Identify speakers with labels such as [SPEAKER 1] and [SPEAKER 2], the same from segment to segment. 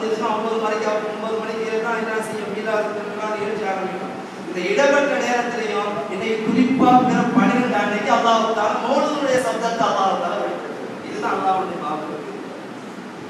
[SPEAKER 1] முடிஞ்சிருச்சுன்னா 9 மணிக்கு தான் என்ன செய்யும் மீலாது எழுச்சி ஆரம்பிக்கும். இந்த இடப்பட்ட நேரத்திலையும் இன்னைக்கு குறிப்பா 12 அன்னைக்கு அல்லாஹ் தஆலா மௌலூதுடைய சப்தத்தை அல்லாஹ் தஆலா வெளிப்படுத்துறார். இதுதான் அல்லாஹ்வுடைய பாவம்.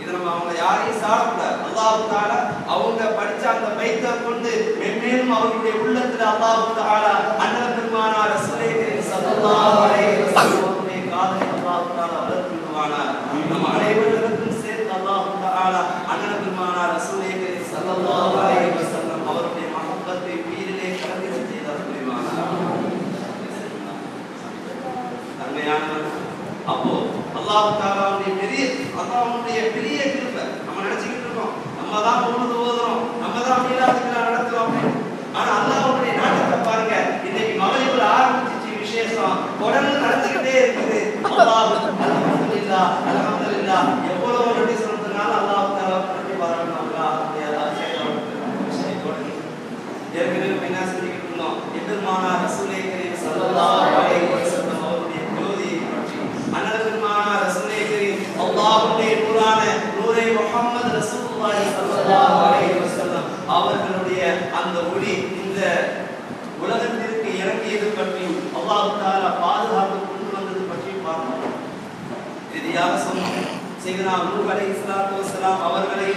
[SPEAKER 1] இது நம்ம அவங்க யாரையும் சாடக்கூடாது. அல்லாஹ் தஆலா அவங்க படிச்ச அந்த பைத்தை கொண்டு மென்மேலும் அவர்களுடைய உள்ளத்துல அல்லாஹ் தஆலா அண்ணல் பெருமானார் ரசூலே கரீம் ஸல்லல்லாஹு அலைஹி வஸல்லம் அவருடைய காதலை அல்லாஹ் தஆலா வளர்த்துவானார். நம்ம அனைவருக்கும் சேர்த்து அல்லாஹ் தஆலா அண்ணல் பெருமானார் ரசூலே கரீம் ஸல்லல்லாஹு அலைஹி வஸல்லம் அவருடைய மஹப்பத்தை உயிரிலே கலந்து செய்தார் புரிவானார். அப்போ அல்லாஹ் தஆலாவுடைய பெரிய கிருபை. நம்ம நினைச்சிட்டு இருக்கோம் நம்ம தான் மௌலூத் ஓதுறோம், நம்ம தான் மீலாதுக்கு நடத்துறோம். ஆனா அல்லாஹ்வுடைய நாட்டத்தை பாருங்க, இன்னைக்கு மகரிப்ல ஆரம்பிச்சிச்சு விசேஷம், தொடர்ந்து நடந்துகிட்டே இருக்குது. அல்லாஹ் அல்ஹம்துலில்லாஹ் அல்ஹம்துலில்லாஹ் எவ்வளவு நன்றி சொல்றதுனால அல்லாஹ் தஆலா நன்றி பாராட்டணும். ஏற்கனவே என்ன செஞ்சுக்கிட்டு இருந்தோம், எம்பெருமானார் ரசூலே கரீம் ஸல்லல்லாஹு அலைஹி வஸல்லம் அவருடைய ஜோதியை பற்றி, அண்ணல் பெருமானார் ரசூலே கரீம் அல்லாஹ்வுடைய நூறான நூரை முஹம்மது ரசூலுல்லாஹி ஸல்லல்லாஹு அலைஹி வஸல்லம் அவர்களுடைய அந்த ஒளி இந்த உலகத்திற்கு இறங்கியது பற்றி, அல்லாஹ் தஆலா பாதுகாப்பு கொண்டு வந்தது பற்றி பார்த்தோம். இறுதியாக சொன்னோம், சையதுனா நூஹ் அலைஹிஸ்ஸலாத்து வஸ்ஸலாம் அவர்களை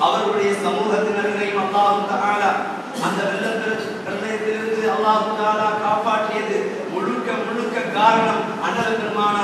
[SPEAKER 1] அவர்களுடைய சமூகத்தினரையும் அல்லாஹ் தஆலா அந்த வெள்ளத்திலிருந்து அல்லாஹ் தஆலா காப்பாற்றியது முழுக்க காரணம் அண்ணல் பெருமானார்